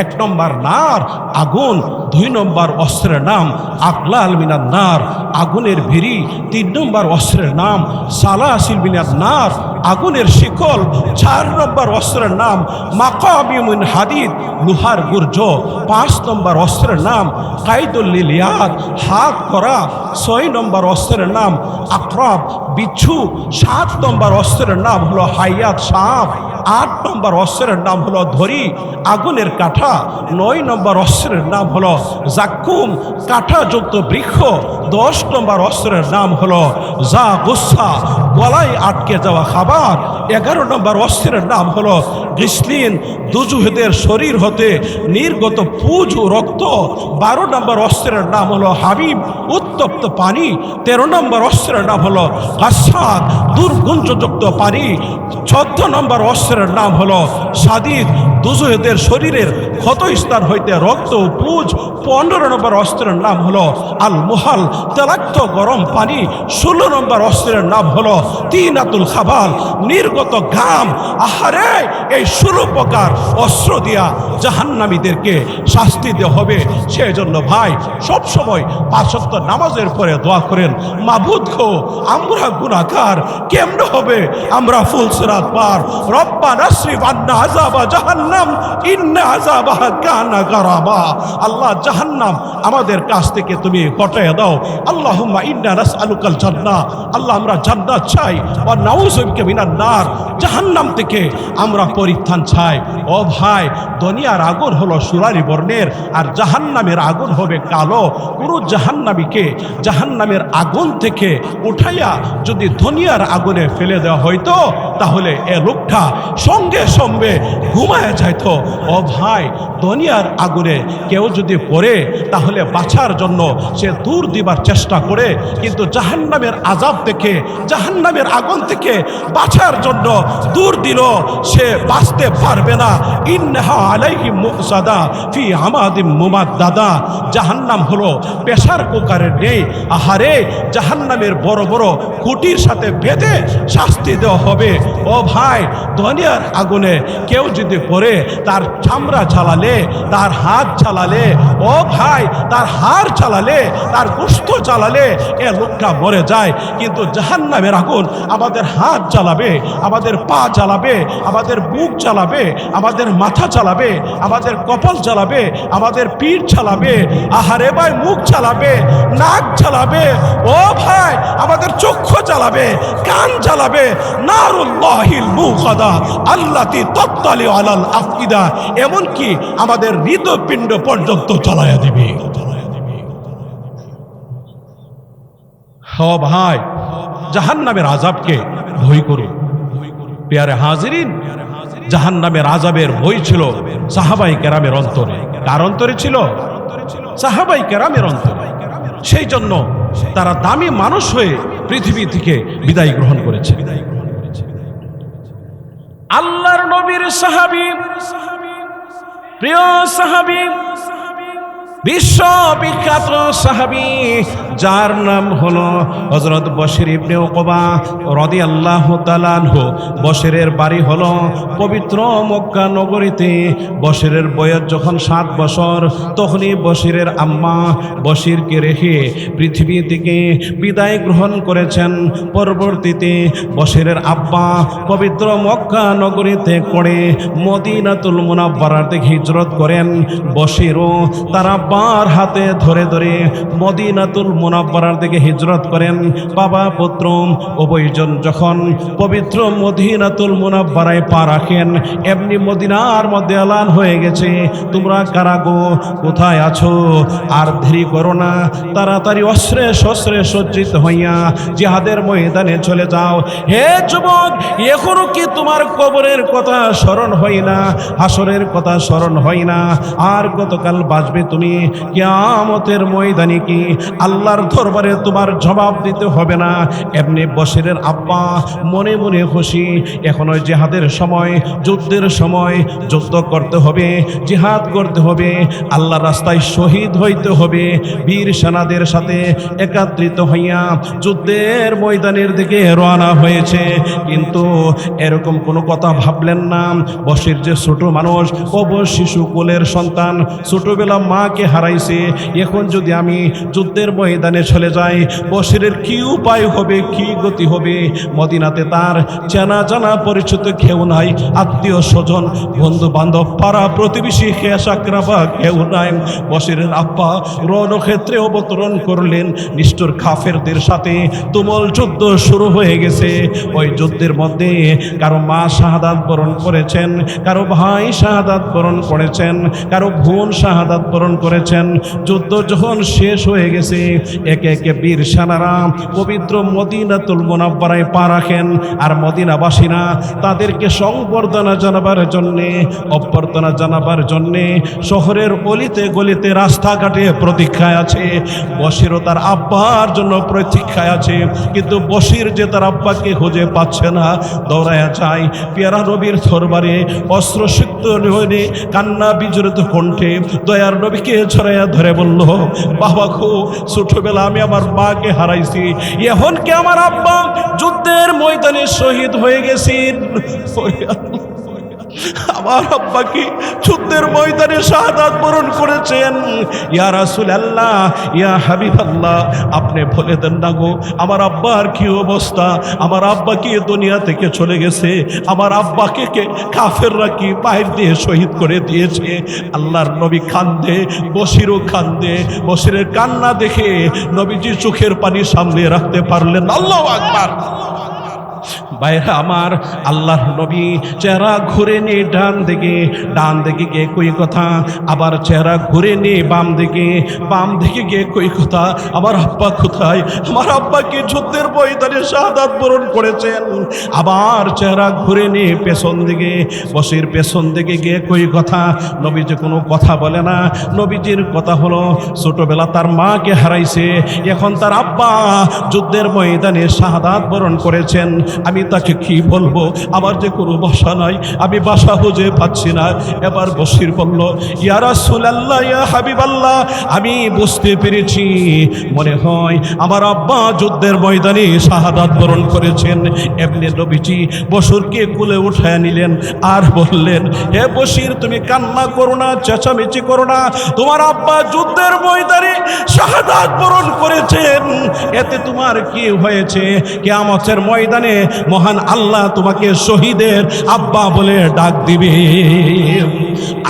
1 নম্বর নার, আগুন। 2 নম্বর অস্ত্রের নাম আকলাল মিনান নার, আগুনের ভেরি। 3 নম্বর অস্ত্রের নাম সালাসিল মিনান নার, আগুনের শিকল। 4 নম্বর অস্ত্রের নাম মাকাবিমুন হাদিদ, লোহার গুর্জ। 5 নম্বর অস্ত্রের নাম কাইদুল লিলিয়াত, হাত করা। 6 নম্বর অস্ত্রের নাম আকরাব, বিচ্ছু। 7 নম্বর অস্ত্রের নাম হলো হাইয়াত, সাপ। 8 নম্বর অস্ত্রের নাম হলো ধরি, আগুনের কাঠা। 9 নম্বর অস্ত্রের নাম হলো জাক্কুম, কাঁটাযুক্ত বৃক্ষ। 10 নম্বর অস্ত্রের নাম হলো যা গুসা, গলায় আটকে যাওয়া খাবার। 11 নম্বর অস্ত্রের নাম হলো গ্লিসলিন, দুজুহেদের শরীর হতে নির্গত পুজ ও রক্ত। 12 নম্বর অস্ত্রের নাম হলো হাবিব, উত্তপ্ত পানি। 13 নম্বর অস্ত্রের নাম হলো গাসাদ, দুর্গন্ধযুক্ত পানি। 14 নম্বর অস্ত্রের নাম হলো সাদিদ, দুজুহেদের শরীরের ক্ষতস্থান হইতে রক্ত ও পুজ। 15 নম্বর অস্ত্রের নাম হলো আল মুহাল, তেলাক্ত গরম পানি। 16 নম্বর অস্ত্রের নাম হলো তিনাতুল খাবাল, নির্গত ঘাম। আহারে, এই 16 প্রকার অস্ত্র দিয়া জাহান্নামীদেরকে শাস্তি দেওয়া হবে। সেজন্য ভাই, সব সময় 5 ওয়াক্ত নামাজের পরে দোয়া করেন, মাবুদ গো, আমরা গুনাহগার, কেমনে হবে আমরা ফুলসিরাত পার? রব্বানা আসরিফ আন্না আযাবা জাহান্নাম ইন্না আযাবাহা কানা গারাবা। আল্লাহ, জাহান্নাম আমাদের কাছ থেকে তুমি হটাইয়া দাও। আল্লাহুম্মা ইন্না নাসআলুকাল জান্নাহ, আল্লাহ আমরা জান্নাত চাই। ওয়া নাউযু বিকা মিনান নার, জাহান্নাম থেকে আমরা পরিত্রাণ চাই। ও ভাই, দুনিয়ার আগুন হলো সুরারি বর্ণের, আর জাহান্নামের আগুন হবে কালো। পুরো জাহান্নামীকে জাহান্নামের আগুন থেকে উঠাইয়া যদি দুনিয়ার আগুনে ফেলে দেওয়া হইতো, তাহলে এ লোকটা সঙ্গে সঙ্গে ঘুমায় যাইত। ও ভাই, দুনিয়ার আগুনে কেউ যদি পড়ে, তাহলে বাঁচার জন্য সে দূর দিবার চেষ্টা করে, কিন্তু জাহান্নামের আযাব থেকে, জাহান্নামের আগুন থেকে বাঁচার জন্য দূর দিল, সে বাঁচতে পারবে না। ইন্নাহা আলাইহিম মুসাদা ফি আমাদিম মুমাদ্দাদা। জাহান্নাম হলো প্রেসার কুকারের নেই। আহারে, জাহান্নামের বড় বড় খুঁটির সাথে বেঁধে শাস্তি দেওয়া হবে। ও ভাই, দুনিয়ার আগুনে কেউ যদি পড়ে, তার চামড়া জ্বালালে, তার হাত জ্বালালে, ও ভাই, তার হাড় জ্বালালে, তার গোশত জ্বালালে এ লোকটা মরে যায়। কিন্তু জাহান্নামের আগুন আমাদের হাত জ্বালাবে, আমাদের পা জ্বালাবে, আমাদের বুক জ্বালাবে, আমাদের মাথা জ্বালাবে, আমাদের কপাল জ্বালাবে, আমাদের পিঠ জ্বালাবে, আহারে ভাই মুখ জ্বালাবে, নাক জ্বালাবে, ও ভাই আমাদের চক্ষু জ্বালাবে, কান জ্বালাবে। নারুল্লাহিল মুখাদা আল্লাতি তাত্তালি আলাল আফইদা, এমনকি আমাদের হৃদপিণ্ড পর্যন্ত জ্বালায়া দিবে। ও ভাই, জাহান্নামের আযাবকে ভয় করুন। প্রিয় হাজিরিন, জাহান্নামের আযাবের ভয় ছিল সাহাবায়ে কেরামের অন্তরে। কার অন্তরে ছিল? সাহাবায়ে কেরামের অন্তরে। সেই জন্য তারা দামি মানুষ হয়ে পৃথিবী থেকে বিদায় গ্রহণ করেছে। আল্লাহর নবীর সাহাবী, প্রিয় সাহাবী, বিশ্ববিখ্যাত সাহাবী, যার নাম হলো হযরত বশির ইবনে উকবা রাদিয়াল্লাহু তাআলা আনহু। বশিরের বাড়ি হলো পবিত্র মক্কা নগরীতে। বশিরের বয়স যখন 7 বছর, তখনই বশিরের আম্মা বশিরকে রেখে পৃথিবী থেকে বিদায় গ্রহণ করেছেন। পরবর্তীতে বশিরের আব্বা পবিত্র মক্কা নগরীতে করে মদিনাতুল মুনাওয়ারার দিকে হিজরত করেন। বশিরও তার আব্বার হাতে ধরে ধরে মদিনাতুল মুনাওয়ারার দিকে হিজরত করেন। বাবা পুত্র উভয়জন যখন পবিত্র মদিনাতুল মুনাওয়ারায় পা রাখেন, এমনি মদিনার মধ্যে এলান হয়ে গেছে, তোমরা কারা গো, কোথায় আছো? আর দেরি করো না, তাড়াতাড়ি অস্ত্রে শস্ত্রে সজ্জিত হইয়া জিহাদের ময়দানে চলে যাও। হে যুবক, এখনো কি তোমার কবরের কথা স্মরণ হয় না? হাসরের কথা স্মরণ হয় না? আর গতকাল বাঁচবে তুমি, কিয়ামতের ময়দানে কি আল্লাহর দরবারে তোমার জবাব দিতে হবে না? এমনি বশিরের আব্বা মনে মনে খুশি। এখনো জিহাদের সময়, যুদ্ধের সময়, যুদ্ধ করতে হবে, জিহাদ করতে হবে, আল্লাহর রাস্তায় শহীদ হইতে হবে। বীর সেনাদের সাথে একত্রিত হইয়া যুদ্ধের ময়দানের দিকে রওনা হয়েছে। কিন্তু এরকম কোনো কথা ভাবলেন না। বশির যে ছোট মানুষ, অবশ শিশু কোলের সন্তান, ছোটবেলা মাকে হারাইছে। এখন যদি আমি যুদ্ধের ময়দানে চলে যাই, বশিরের কি উপায় হবে, কি গতি হবে? মদিনাতে তার চেনা জানা পরিচিত কেউ নাই, আত্মীয় স্বজন, বন্ধু বান্ধব, পাড়া প্রতিবেশী, খেসাকরাবা কেউ নাই। বশিরের আব্বা রণক্ষেত্রে অবতরণ করলেন। নিষ্ঠুর কাফেরদের সাথে তুমুল যুদ্ধ শুরু হয়ে গেছে। ওই যুদ্ধের মধ্যে কারো মা শাহাদাত বরণ করেছেন, কারো ভাই শাহাদাত বরণ করেছেন, কারো বোন শাহাদাত বরণ করেছেন। যুদ্ধ যখন শেষ হয়ে গেছে, একে একে বীর সেনারা পবিত্র মদিনাতুল মুনাওয়ারায় পা রাখেন। আর মদিনাবাসীরা তাদেরকে সংবর্ধনা জানাবার জন্যে, অভ্যর্থনা জানাবার জন্যে শহরের অলিতে গলিতে রাস্তাঘাটে প্রতীক্ষায় আছে। বশিরও তার আব্বার জন্য প্রতীক্ষায় আছে। কিন্তু বশির যে তার আব্বাকে খুঁজে পাচ্ছে না, দৌড়ায়া যায় পেয়ারা নবীর দরবারে, অস্ত্রসিক্ত হয়ে কান্না বিজড়িত কণ্ঠে দয়ার নবীকে ছড়াইয়া ধরে বলল, বাবা গো, ছোটবেলা আমি আমার মাকে হারাইছি, এখন কি আমার আব্বা যুদ্ধের ময়দানে শহীদ হয়ে গেছেন? আমার আব্বা কি যুদ্ধের ময়দানে শাহাদাত বরণ করেছেন? ইয়া রাসূলুল্লাহ, ইয়া হাবিবাল্লাহ, আপনি বলে দেন না গো, আমার আব্বার কি অবস্থা? আমার আব্বা কি দুনিয়া থেকে চলে গেছে? আমার আব্বাকে কে কাফেররা কি বাইর দিয়ে শহীদ করে দিয়েছে? আল্লাহর নবী কান্দে, বশিরও কান্দে। বশিরের কান্না দেখে নবীজি চোখের পানি সামনে রাখতে পারলেন। আল্লাহু আকবার। বাইরে আমার, আল্লাহর নবী চেহারা ঘুরে নিয়ে ডান দিকে গিয়ে কই কথা, আবার চেহারা ঘুরে নিয়ে বাম দিকে গিয়ে কই কথা, আমার আব্বা কোথায়? আমার আব্বা কি যুদ্ধের ময়দানে শাহাদাত বরণ করেছেন? আবার চেহারা ঘুরে নিয়ে পেছন দিকে, বশির পেছন দিকে গিয়ে কই কথা। নবীজি কোনো কথা বলে না। নবীজির কথা হলো, ছোটবেলা তার মাকে হারাইছে, এখন তার আব্বা যুদ্ধের ময়দানে শাহাদাত বরণ করেছেন। আমি তাকে কি বলবো, আমার যে কোনো বাসা নাই, আমি বাসা খুঁজে পাচ্ছি না। এবার বশির বলল, ইয়া রাসূলুল্লাহ, ইয়া হাবিবাল্লাহ, আমি বুঝতে পেরেছি, মনে হয় আমার আব্বা যুদ্ধের ময়দানে শাহাদাত বরণ করেছেন। এমনি নবীজি বশরকে কোলে উঠায় নিলেন আর বললেন, হে বশির, তুমি কান্না করো না, চেঁচামেচি করো না, তোমার আব্বা যুদ্ধের ময়দানে শাহাদাত বরণ করেছেন, এতে তোমার কি হয়েছে? কিয়ামতের ময়দানে মহান আল্লাহ তোমাকে শহীদের আব্বা বলে ডাক দিবে।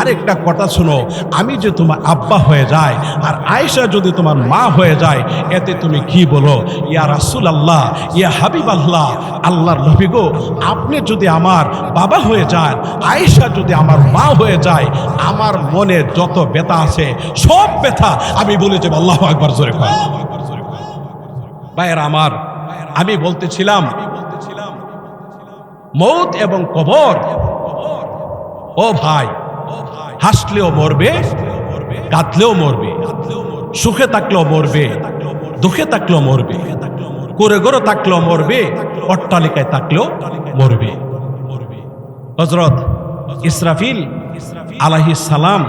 আরেকটা কথা শোনো, আমি যে তোমার আব্বা হয়ে যায় আর আয়েশা যদি তোমার মা হয়ে যায়, এতে তুমি কি বলো? ইয়া রাসূলুল্লাহ, ইয়া হাবিবাল্লাহ, আল্লাহর নবী গো, আপনি যদি আমার বাবা হয়ে যান, আয়েশা যদি আমার মা হয়ে যায়, আমার মনে যত ব্যথা আছে সব ব্যথা আমি বলে যাব আল্লাহু আকবার, জোরে কর। ভাইয়েরা আমার, আমি বলতেছিলাম মৌত এবং কবর, ও ভাই, হাসলেও মরবে, কাঁদলেও মরবে, সুখে থাকলেও মরবে, দুঃখে থাকলেও মরবে, করে গড়ে থাকলেও মরবে, অট্টালিকায় থাকলেও মরবে। হযরত ইসরাফিল আলাইহিস সালাম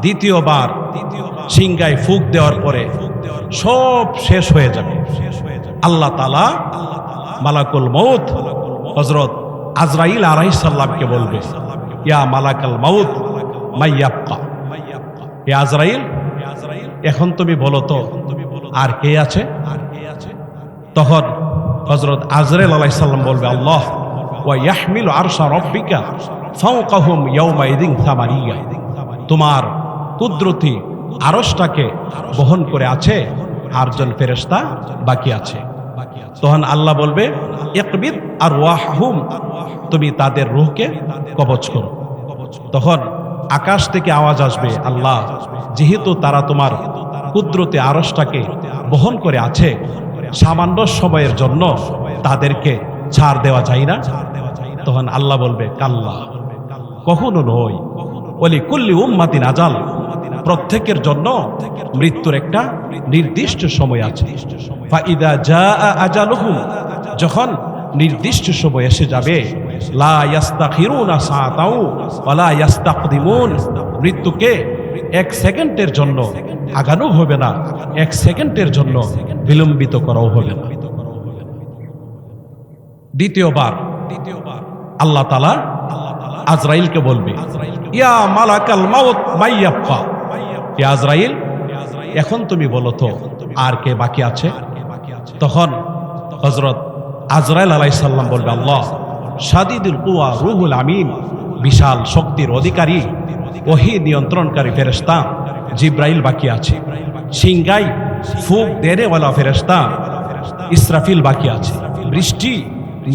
দ্বিতীয়বার সিংহায় ফুঁক দেওয়ার পরে সব শেষ হয়ে যাবে। আল্লাহ তাআলা মালাকুল মউত হযরত আজরাইল আলাইহিস সালামকে বলবে, ইয়া মালাকাল মউত মাইয়াবকা, হে আজরাইল, এখন তুমি বলো তো আর কে আছে? তখন হযরত আজরাইল আলাইহিস সালাম বলবে, আল্লাহ ওয়া ইয়াহমিলু আরশা রাব্বিকা ফাওকাহুম ইয়াওমাইদিন সামানিয়া, তোমার কুদরতি আরশটাকে বহন করে আছে, আরজন ফেরেশতা বাকি আছে। তখন আল্লাহ বলবে, ইকবিদ আরওয়াহুম, তুমি তাদের রূহকে কবজ করো। তখন আকাশ থেকে আওয়াজ আসবে, আল্লাহ, যেহেতু তারা তোমার কুদরতি আরশটাকে বহন করে আছে, সামান্য সময়ের জন্য তাদেরকে ছাড় দেওয়া যায় না। তখন আল্লাহ বলবে, কাল্লা, কখনো নয়, ওলি কুল্লি উম্মাতিন আজাল, প্রত্যেকের জন্য মৃত্যুর একটা নির্দিষ্ট সময় আছে। ফাইদা জাআ আজালুহুম, যখন নির্দিষ্ট সময় এসে যাবে, লা ইয়াস্তাখিরুনা সাআতাও ওয়া লা ইয়াস্তাকদিমুন, মৃত্যুকে এক সেকেন্ডের জন্য আগানো হবে না, এক সেকেন্ডের জন্য বিলম্বিত করাও হবে না। দ্বিতীয়বার আল্লাহ তাআলা আজরাইলকে বলবে, ইয়া মালাকাল মাউত মাইয়াবকা, ইয়া আজরাইল, এখন তুমি বলো তো আর কে বাকি আছে? তখন হযরত আজরাইল আলাইহিস সালাম বলবে, আল্লাহ, শাদীদুল কুওয়া রূহুল আমিন, বিশাল শক্তির অধিকারী ওহী নিয়ন্ত্রণকারী ফেরেশতা জিব্রাইল বাকি আছে, সিংহায় ফুঁক দেনেওয়ালা ফেরেশতা ইসরাফিল বাকি আছে, বৃষ্টি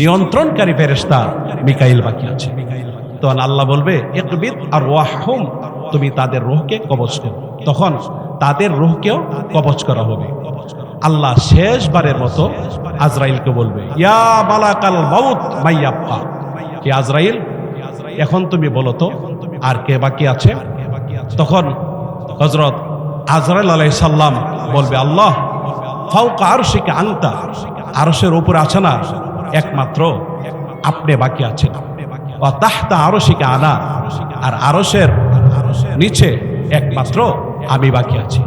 নিয়ন্ত্রণকারী ফেরেশতা মিকাইল বাকি আছে। তখন আল্লাহ বলবে, ইকবিদ আরওয়াহুম, তুমি তাদের রূহকে কবজ করো। তখন তাদের রূহকেও কবজ করা হবে। আল্লাহ শেষবারের মতো আজরাইলকে বলবে, ইয়া মালাকাল মাউত মাইয়াবকা, হে আজরাইল, এখন তুমি বলো তো আর কে বাকি আছে? তখন হযরত আজরাইল আলাইহিস সালাম বলবে, আল্লাহ, ফাওকা আরশিকা আনতা, আরশের উপরে আছে না, একমাত্র আপনি বাকি আছেন। ওয়া তাহতা আরশিকা আনা, আর আরশের নিচে একমাত্র আমি বাকি আছি।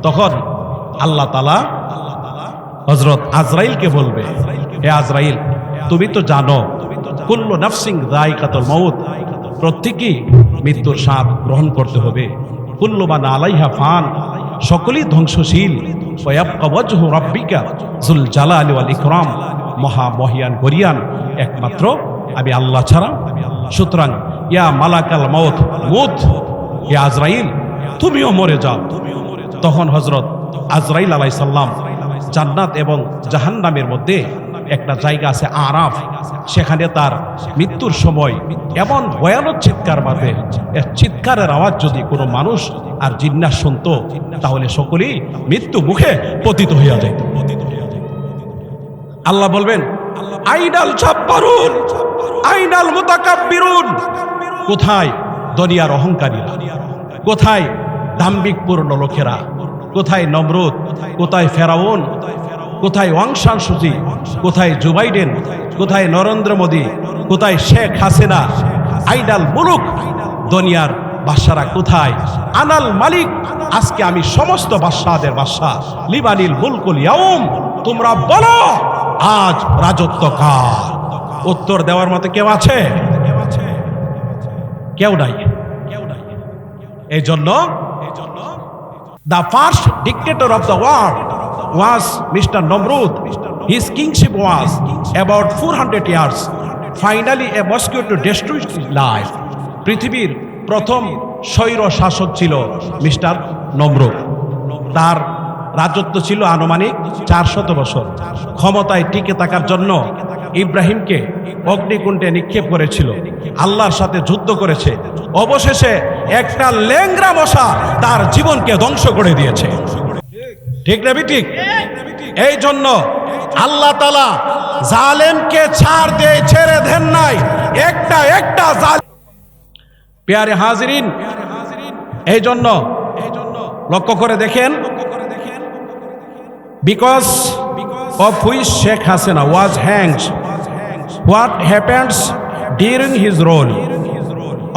তখন আল্লাহ তাআলা হযরত আজরাইলকে বলবে, হে আজরাইল, তুমি তো জানো কুল্লু নাফসিন যায়িকাতুল মাউত, প্রত্যেকই মৃত্যুর স্বাদ গ্রহণ করতে হবে। কুল্লু মান আলাইহা ফান, সকলেই ধ্বংসশীল। ওয়া ইয়াবকা ওয়াজহু রাব্বিকা যুল জালালি ওয়াল ইকরাম, মহামহিয়ান গরিয়ান একমাত্র আমি আল্লাহ ছাড়া। সুতরাং ইয়া মালাকাল মাউত মুত, ইয়া আজরাইল, তুমিও মরে যাও। তখন হযরত আজরাইল আলাইহিস সালাম জান্নাত এবং জাহান্নামের মধ্যে একটা জায়গা আছে আরাফ, সেখানে তার মৃত্যুর সময় এমন ভয়ানক চিৎকার মারবে, এর চিৎকারের আওয়াজ যদি কোনো মানুষ আর জিন্নাত শুনতো, তাহলে সকলেই মৃত্যু মুখে পতিত হইয়া যেত। আল্লাহ বলবেন, আইনাল জাব্বারুন, আইনাল মুতাকাব্বিরুন, কোথায় দুনিয়ার অহংকারীরা, কোথায় দাম্ভিকপূর্ণ লোকেরা, কোথায় নমরুদ, কোথায় ফেরাউন, কোথায় ওয়াংশান সুজি, কোথায় জুবাইডেন, কোথায় নরেন্দ্র মোদী, কোথায় শেখ হাসিনা, আইডাল মুলুক, দুনিয়ার বাদশারা কোথায়? আনাল মালিক, আজকে আমি সমস্ত বাদশাদের বাদশা, লিবানিল মুলকুল ইয়াউম, তোমরা বলো আজ রাজত্ব কার? উত্তর দেওয়ার মতো কেউ আছে? কেউ নাই। এই জন্য the first dictator of the world was Mr. Namrud. His kingship was about 400 years. Finally, a mosquito destroyed his life. পৃথিবীর প্রথম স্বৈর শাসক ছিল মিস্টার নমরুদ। তার রাজত্ব ছিল আনুমানিক 400 বছর। ক্ষমতায় টিকে থাকার জন্য ইব্রাহিমকে অগ্নিকুণ্ডে নিক্ষেপ করেছিল, আল্লাহর সাথে যুদ্ধ করেছে। অবশেষে একটা ল্যাংড়া মশা তার জীবনকে ধ্বংস করে দিয়েছে। ঠিক না ঠিক? এই জন্য আল্লাহ তাআলা জালেমকে ছাড় দিয়ে ছেড়ে দেন নাই, একটা একটা প্যারে হাজিরিন। এই জন্য লক্ষ্য করে দেখেন, because of which Sheikh Hasina was hanged, what happens during his rule?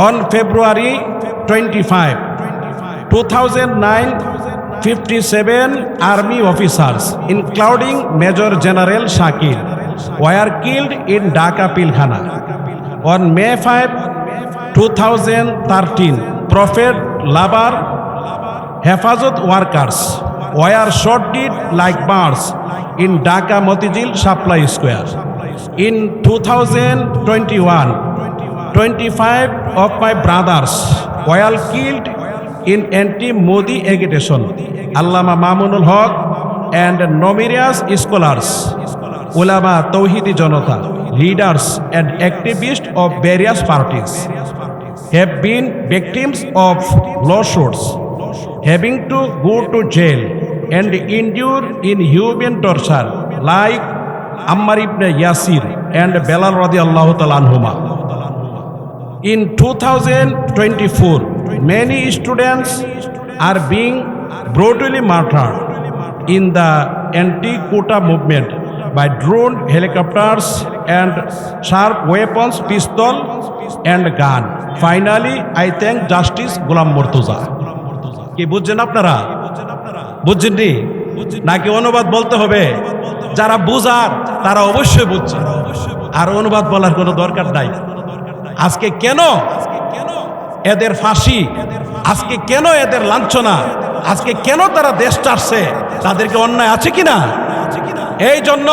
On February 25, 2009, 57 army officers, including Major General Shakir, were killed in Dhaka Pilkhana. On May 5, 2013, Prophet Labar Hafazat workers were shot dead like birds in Dhaka Motijil Supply Square. In 2021, 25 of my brothers were killed in anti-Modi agitation. Allama Mamunul Haq and numerous scholars, ulama, Tawhidi Janata, leaders and activists of various parties have been victims of lawsuits, having to go to jail and endure inhuman torture like Ammar ibn Yasir and Bilal radiyallahu ta'ala anhuma. In 2024, many students are being brutally murdered in the anti-quota movement by drone, helicopters and sharp weapons, pistol and gun. Finally, I thank Justice Ghulam Murtuza. কি বুঝছেন আপনারা? বুঝছেননি নাকি অনুবাদ বলতে হবে? যারা বুঝার তারা অবশ্যই বুঝছে, আর অনুবাদ বলার কোনো দরকার নাই। আজকে কেন এদের ফাঁসি, আজকে কেন এদের লাঞ্ছনা, আজকে কেন তারা দেশ ছাড়ছে? তাদেরকে অন্যায় আছে কিনা? এই জন্য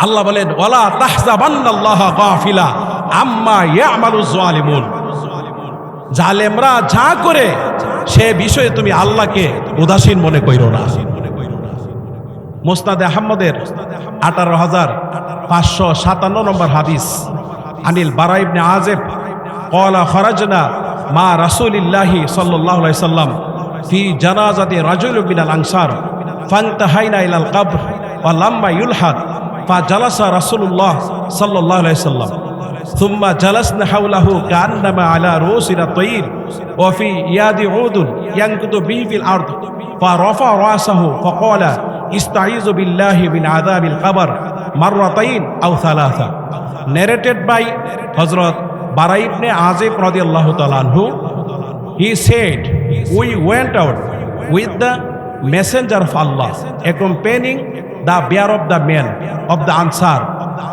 আল্লাহ বলেন, ওয়ালা তাহজাবান্নাল্লাহা গাফিলা আম্মা ইয়ামালুজ জালিমুন। জালেমরা যা করে সে বিষয়ে তুমি আল্লাহকে উদাসীন মনে কইরো না। মুসনাদে আহমদের 18,557 নম্বর হাদিস, আনিল বারা ইবনে আযিব ক্বালা খরাজনা মা রাসূলিল্লাহি সাল্লাল্লাহু আলাইহি সাল্লাম ফি জানাজাতি রাজুলিন মিনাল আনসার ফান্তাহাইনা ইলাল কবর ওয়া লাম্মা ইউলহাদ ফাজালাসা রাসূলুল্লাহ সাল্লাল্লাহু আলাইহি সাল্লাম ثم جلسنا حوله كأنما على رؤوسنا طير وفي يد عود ينكت به في الأرض فرفع رأسه فقال استعيذ بالله من عذاب القبر مرتين أو ثلاثة. Narrated by Hazrat Bara ibn Azib radiyallahu ta'ala anhu. He said, we went out with the messenger of Allah accompanying the bier of the men of the Ansar.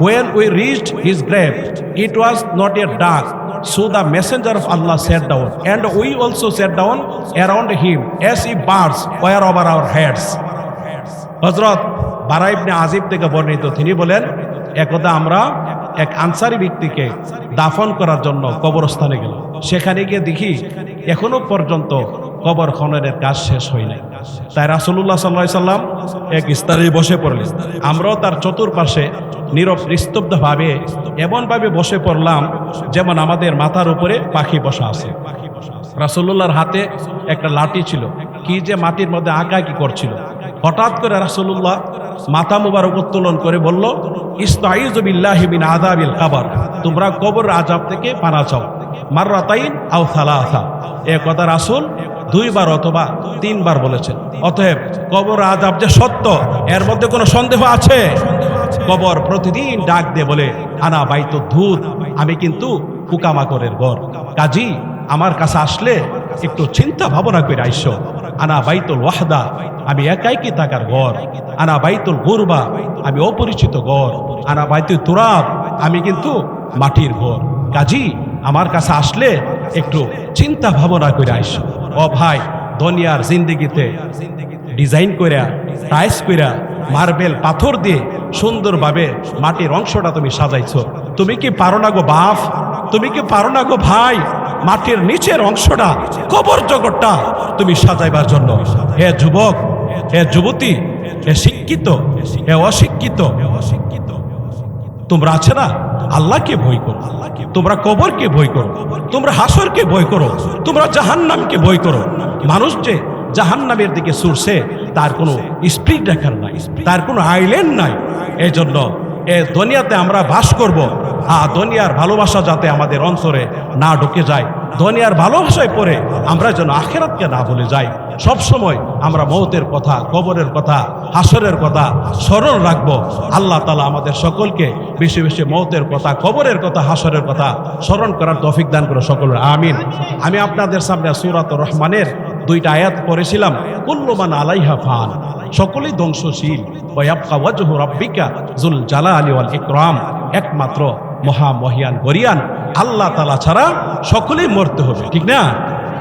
When we reached his grave, it was not yet dark, so the messenger of Allah sat down, and we also sat down around him as if birds were over our heads. হযরত বারা ইবনে আজিব থেকে বর্ণিত, তিনি বলেন, একদা আমরা এক আনসারী ব্যক্তিকে দাফন করার জন্য কবরস্থানে গেলাম। সেখানে গিয়ে দেখি এখনো পর্যন্ত কবর খননের কাজ শেষ হয় নাই। তাই রাসূলুল্লাহ সাল্লাল্লাহু আলাইহি সাল্লাম এক স্থানে বসে পড়লেন। আমরাও তার চতুর্পাশে নীরব নিস্তব্ধভাবে এমনভাবে বসে পড়লাম যেমন আমাদের মাথার উপরে পাখি বসা আছে। রাসূলুল্লাহর হাতে একটা লাঠি ছিল, কি যে মাটির মধ্যে আঁকাআঁকি করছিল। হঠাৎ করে রাসূলুল্লাহ মাথা মুবারক উত্তোলন করে বলল, ইস্তাইযু বিল্লাহি মিন আযাবিল কবর, তোমরা কবর আযাব থেকে পানা চাও। মাররাতাইন আও সালাসা, এ কথা রাসূল 2 বার অথবা 3 বার বলেছেন। অতএব কবর আযাব যে সত্য, এর মধ্যে কোনো সন্দেহ আছে? কবর প্রতিদিন ডাক দিয়ে বলে আনা বাইতুদ ধূত, আমি কিন্তু পোকামাকড়ের ঘর, কাজী আমার কাছে আসলে একটু চিন্তা ভাবনা করে আইসো। আনা বাইতুল ওয়াহদা, আমি একাইকি থাকার ঘর। আনা বাইতুল গুরবা, আমি অপরিচিত ঘর। আনা বাইতুল তুরাব, আমি কিন্তু মাটির ঘর, কাজী আমার কাছে আসলে একটু চিন্তা ভাবনা করে আইসো। ও ভাই, দুনিয়ার জিন্দেগিতে ডিজাইন কইরা, টাইস কইরা, মার্বেল পাথর দিয়ে সুন্দরভাবে মাটির অংশটা তুমি সাজাইছো। তুমি কি পারো না গো বাপ? তুমি কি পারো না গো ভাই? মাটির নিচের অংশটা, কবর জগৎটা তুমি সাজাইবার জন্য। হে যুবক, হে যুবতী, হে শিক্ষিত, হে অশিক্ষিত, তোমরা আছে না, আল্লাহকে ভয় করো, তোমরা কবরকে ভয় করো, তোমরা হাসরকে ভয় করো, তোমরা জাহান্নামকে ভয় করো। মানুষ যে জাহান্নামের দিকে ছুটছে তার কোনো স্পিড ব্রেকার নাই, তার কোনো আইল্যান্ড নাই। এই জন্য এ দুনিয়াতে আমরা বাস করব, দুনিয়ার ভালোবাসা যাতে আমাদের অন্তরে না ঢুকে যায়, দুনিয়ার ভালোবাসায় পড়ে আমরা যেন আখিরাতকে না ভুলে যাই। সব সময় আমরা মওতের কথা, কবরের কথা, হাসরের কথা স্মরণ রাখবো। আল্লাহ তাআলা আমাদের সকলকে বেশি বেশি মওতের কথা, কবরের কথা, হাসরের কথা স্মরণ করার তৌফিক দান করে সকলের আমিন। আমি আপনাদের সামনে সূরাতুর রহমানের 2টা আয়াত পড়েছিলাম। কুল্লু মান আলাইহা ফান, সকলেই ধ্বংসশীল। ওয়া ইয়াবকা ওয়াজহু রাব্বিকা যুল জালালি ওয়াল ইকরাম, একমাত্র মহামহিয়ান গরিয়ান আল্লাহ তাআলা ছাড়া সকলেই মরতে হবে, ঠিক না?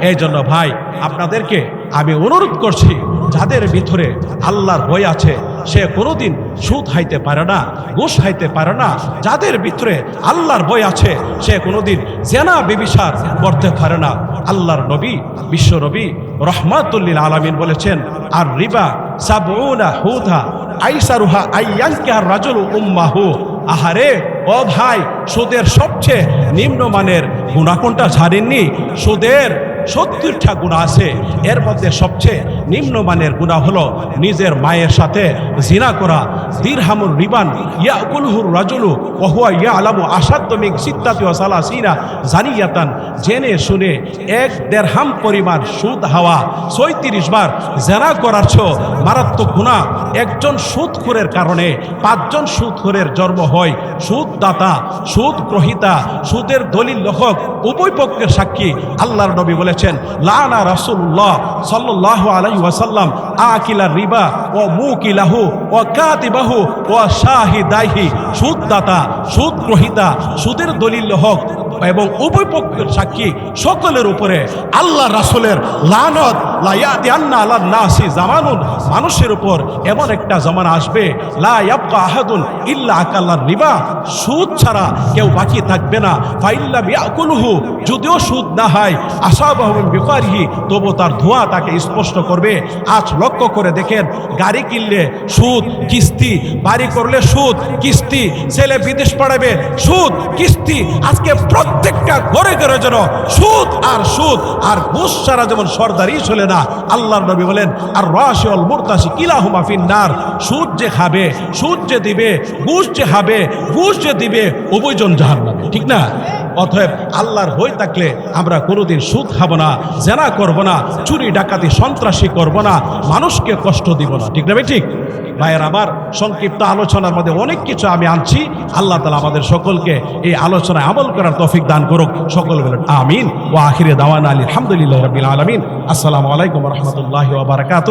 এই জন্য ভাই, আপনাদেরকে আমি অনুরোধ করছি, যাদের ভিতরে আল্লাহর ভয় আছে সে কোনোদিন সুদ খাইতে পারে না, ঘুষ খাইতে পারে না। যাদের ভিতরে আল্লাহর ভয় আছে সে কোনোদিন জেনা ব্যভিচার করতে পারে না। আল্লাহর নবী, বিশ্ব নবী রাহমাতুল লিল আলামিন বলেছেন, আর রিবা সাবউনা হুদা আইসারুহা আইয়ানকিহার রাজুলু উম্মাহু। আহারে ও ভাই, সুদের সবচেয়ে নিম্নমানের গুনাহ কোনটা জানেননি? সুদের 70টা গুনাহ আছে, এর মধ্যে সবচেয়ে নিম্নমানের গুনাহ হলো নিজের মায়ের সাথে জিনা করা। দিরহামুর রিবান ইয়াকুলহুর রাজুলু ওয়া হুয়া ইয়ালামু আশাদ্দু মিন সিত্তাতি ওয়া সালাসিনা জানিয়াতান, জেনে শুনে 1 দিরহাম পরিমাণ সুদ হাওয়া 36 বার জিনা করার চেয়ে মারাত্মক গুনাহ। একজন সুদখোরের কারণে 5 জন সুদখোরের জন্ম হয়। সুদদাতা, সুদ গ্রহীতা, সুদের দলিল লেখক উভয় পক্ষের সাক্ষী। আল্লাহর নবী বলেছেন, লানা রাসূলুল্লাহ সাল্লাল্লাহু আলাইহি ওয়াসাল্লাম আকিলার রিবা ওয়া মুকিলাহু ওয়া কাতিবাহু ওয়া শাহিদাইহি। সুদদাতা, সুদ গ্রহীতা, সুদের দলিল লেখক এবং উভয় পক্ষের সাক্ষী সকলের উপরে আল্লাহ রাসূলের লানত। লা ইয়াতিয়ান্না আলান নাসি জামানুন, মানুষের উপর এমন একটা জামানা আসবে, লা ইয়াবকা আহাদুন ইল্লা আকাল্লার রিবা, সুদ ছাড়া কেউ বাকি থাকবে না। ফাইল্লাম ইয়াকুলহু, যদিও সুদ না হয়, আসাবাহু মিন বিকারিহি, তবু তার ধোঁয়া তাকে স্পষ্ট করবে। আজ লক্ষ্য করে দেখেন, গাড়ি কিনলে সুদ, কিস্তি, বাড়ি করলে সুদ, কিস্তি, ছেলে বিদেশ পড়াবে সুদ, কিস্তি। আজকে প্রত্যেকটা ঘরে ঘরে যেন সুদ আর সুদ, আর ঘুষ ছাড়া যেমন সরদারি চলে না। আল্লাহর নবী বলেন, আর রাশি ওয়াল মুরতাশি কিলাহুমা ফিন্নার, সুদ যে খাবে, সুদ যে দিবে, ঘুষ যে খাবে, ঘুষ যে দিবে, উভয়জন জাহান্নামে, ঠিক না? অতএব আল্লাহর ভয় থাকলে আমরা কোনোদিন সুদ খাবো না, জেনা করব না, চুরি ডাকাতি সন্ত্রাসী করব না, মানুষকে কষ্ট দিব না, ঠিক না ভাই? ঠিক ভাইয়ের আমার, সংক্ষিপ্ত আলোচনার মধ্যে অনেক কিছু আমি আনছি। আল্লাহ তাআলা আমাদের সকলকে এই আলোচনায় আমল করার তৌফিক দান করুক। সকল বলেন আমিন। ওয়া আখিরে দাওয়ানা আলহামদুলিল্লাহি রাব্বিল আলামিন। আসসালামু আলাইকুম ওয়া রাহমাতুল্লাহি ওয়া বারাকাতুহু।